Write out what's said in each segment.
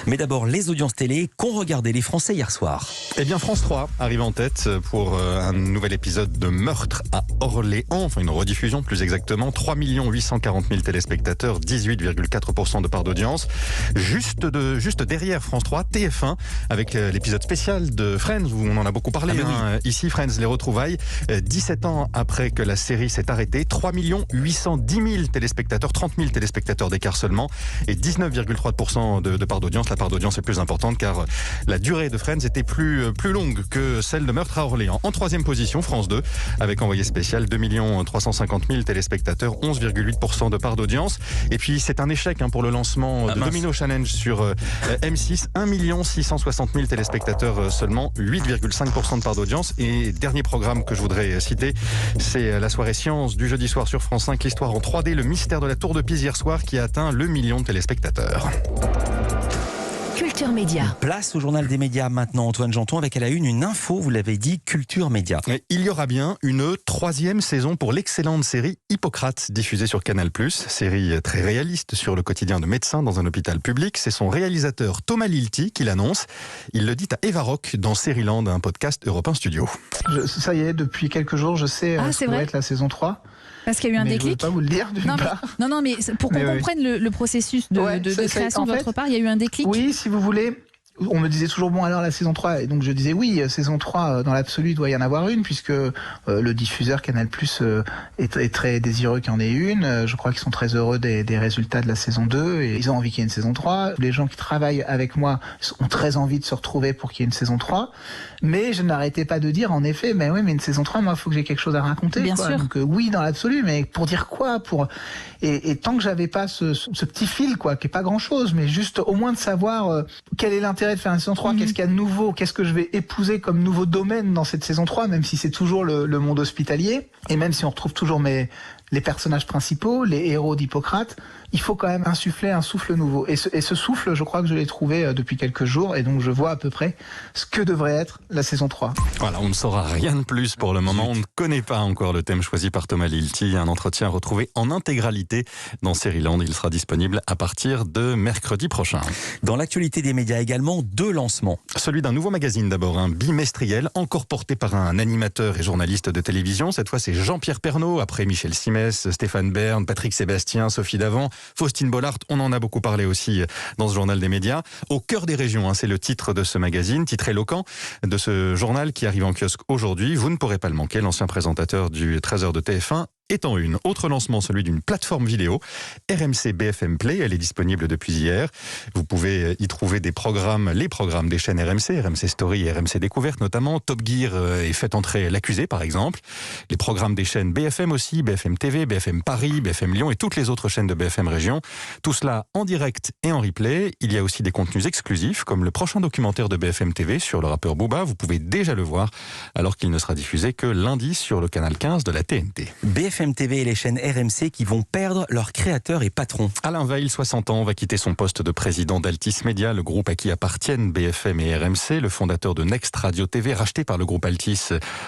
Mais d'abord, les audiences télé qu'ont regardé les Français hier soir. Eh bien, France 3 arrive en tête pour un nouvel épisode de Meurtre à Orléans, enfin une rediffusion plus exactement. 3 840 000 téléspectateurs, 18,4% de part d'audience. Juste derrière France 3, TF1, avec l'épisode spécial de Friends, où on en a beaucoup parlé. Ici, Friends, les retrouvailles. 17 ans après que la série s'est arrêtée, 3 810 000 téléspectateurs, 30 000 téléspectateurs d'écart seulement, et 19,3% de part d'audience. La part d'audience est plus importante car la durée de Friends était plus longue que celle de Meurtre à Orléans. En troisième position, France 2, avec envoyé spécial, 2 350 000 téléspectateurs, 11,8% de part d'audience. Et puis c'est un échec pour le lancement de Domino Challenge sur M6, 1 660 000 téléspectateurs seulement, 8,5% de part d'audience. Et dernier programme que je voudrais citer, c'est la soirée science du jeudi soir sur France 5, l'histoire en 3D, le mystère de la tour de Pise hier soir qui a atteint le million de téléspectateurs. Culture Média. Place au journal des médias maintenant, Antoine Janton, avec à la une info, vous l'avez dit, Culture Média. Il y aura bien une 3e saison pour l'excellente série Hippocrate, diffusée sur Canal+. Série très réaliste sur le quotidien de médecins dans un hôpital public. C'est son réalisateur Thomas Lilti qui l'annonce. Il le dit à Eva Rock dans Seriland, un podcast Europe 1 Studio. Ça y est, depuis quelques jours, je sais ce que va être la saison 3. Parce qu'il y a eu un déclic. Je ne veux pas vous le dire, d'une part. Non, mais pour qu'on comprenne le processus de création de votre part, il y a eu un déclic. Oui, si vous voulez. On me disait toujours, bon alors la saison 3, et donc je disais oui, saison 3, dans l'absolu, il doit y en avoir une, puisque le diffuseur Canal+ est très désireux qu'il y en ait une. Je crois qu'ils sont très heureux des résultats de la saison 2, et ils ont envie qu'il y ait une saison 3. Les gens qui travaillent avec moi ont très envie de se retrouver pour qu'il y ait une saison 3. Mais je n'arrêtais pas de dire, en effet, mais une saison 3, moi, il faut que j'ai quelque chose à raconter. Bien sûr. Donc oui, dans l'absolu, mais pour dire quoi et tant que j'avais pas ce petit fil, qui est pas grand-chose, mais juste au moins de savoir quel est l'intérêt de faire une saison 3, qu'est-ce qu'il y a de nouveau, qu'est-ce que je vais épouser comme nouveau domaine dans cette saison 3, même si c'est toujours le monde hospitalier, et même si on retrouve toujours les personnages principaux, les héros d'Hippocrate, il faut quand même insuffler un souffle nouveau. Et ce souffle, je crois que je l'ai trouvé depuis quelques jours, et donc je vois à peu près ce que devrait être la saison 3. Voilà, on ne saura rien de plus pour le moment. On ne connaît pas encore le thème choisi par Thomas Lilti. Un entretien retrouvé en intégralité dans Seriland. Il sera disponible à partir de mercredi prochain. Dans l'actualité des médias également, 2 lancements. Celui d'un nouveau magazine d'abord, un bimestriel, encore porté par un animateur et journaliste de télévision. Cette fois, c'est Jean-Pierre Pernaut, après Michel Simès, Stéphane Bern, Patrick Sébastien, Sophie Davant, Faustine Bollard. On en a beaucoup parlé aussi dans ce journal des médias. Au cœur des régions, c'est le titre de ce magazine, titre éloquent de ce journal qui arrive en kiosque aujourd'hui. Vous ne pourrez pas le manquer, l'ancien présentateur du 13h de TF1 est en une. Autre lancement, celui d'une plateforme vidéo, RMC BFM Play. Elle est disponible depuis hier. Vous pouvez y trouver les programmes des chaînes RMC Story et RMC Découverte notamment. Top Gear et Faites entrer l'accusé par exemple. Les programmes des chaînes BFM aussi, BFM TV, BFM Paris, BFM Lyon et toutes les autres chaînes de BFM Région. Tout cela en direct et en replay. Il y a aussi des contenus exclusifs comme le prochain documentaire de BFM TV sur le rappeur Booba. Vous pouvez déjà le voir alors qu'il ne sera diffusé que lundi sur le canal 15 de la TNT. BFM TV et les chaînes RMC qui vont perdre leur créateur et patron. Alain Veil, 60 ans, va quitter son poste de président d'Altis Media, le groupe à qui appartiennent BFM et RMC. Le fondateur de Next Radio TV, racheté par le groupe Altis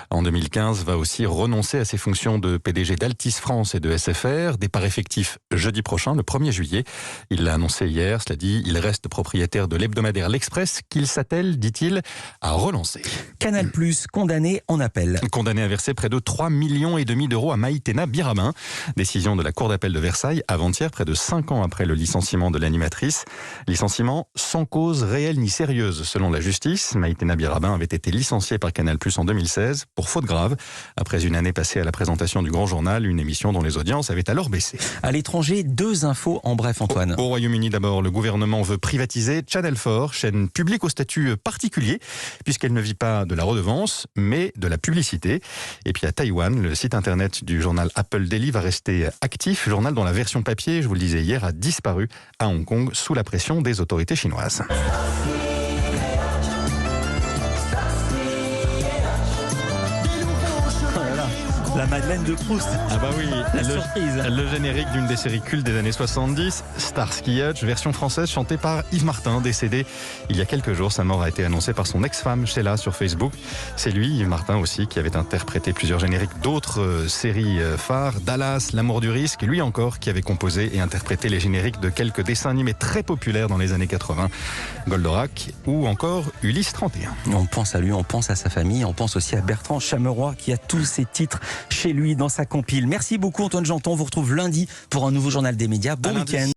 en 2015, va aussi renoncer à ses fonctions de PDG d'Altis France et de SFR. Départ effectif jeudi prochain, le 1er juillet. Il l'a annoncé hier, cela dit, il reste propriétaire de l'hebdomadaire L'Express qu'il s'attelle, dit-il, à relancer. Canal+, condamné en appel. Condamné à verser près de 3,5 millions d'euros à Maïtena Birabin. Décision de la Cour d'appel de Versailles avant-hier, près de 5 ans après le licenciement de l'animatrice. Licenciement sans cause réelle ni sérieuse, selon la justice. Maïtena Birabin avait été licenciée par Canal+ en 2016 pour faute grave. Après une année passée à la présentation du Grand Journal, une émission dont les audiences avaient alors baissé. À l'étranger, 2 infos en bref, Antoine. Au Royaume-Uni d'abord, le gouvernement veut privatiser Channel 4, chaîne publique au statut particulier, puisqu'elle ne vit pas de la redevance, mais de la publicité. Et puis à Taïwan, le site internet du journal Apple Daily va rester actif, journal dont la version papier, je vous le disais hier, a disparu à Hong Kong sous la pression des autorités chinoises. La Madeleine de Proust. Ah bah oui, La surprise. Le générique d'une des séries cultes des années 70, Starsky Hutch, version française chantée par Yves Martin, décédé il y a quelques jours. Sa mort a été annoncée par son ex-femme Sheila sur Facebook. C'est lui, Yves Martin aussi, qui avait interprété plusieurs génériques d'autres séries phares, Dallas, L'amour du risque, et lui encore qui avait composé et interprété les génériques de quelques dessins animés très populaires dans les années 80, Goldorak ou encore Ulysse 31. On pense à lui, on pense à sa famille, on pense aussi à Bertrand Chameroy qui a tous ses titres chez lui dans sa compile. Merci beaucoup Antoine Janton, on vous retrouve lundi pour un nouveau journal des médias. Bon week-end.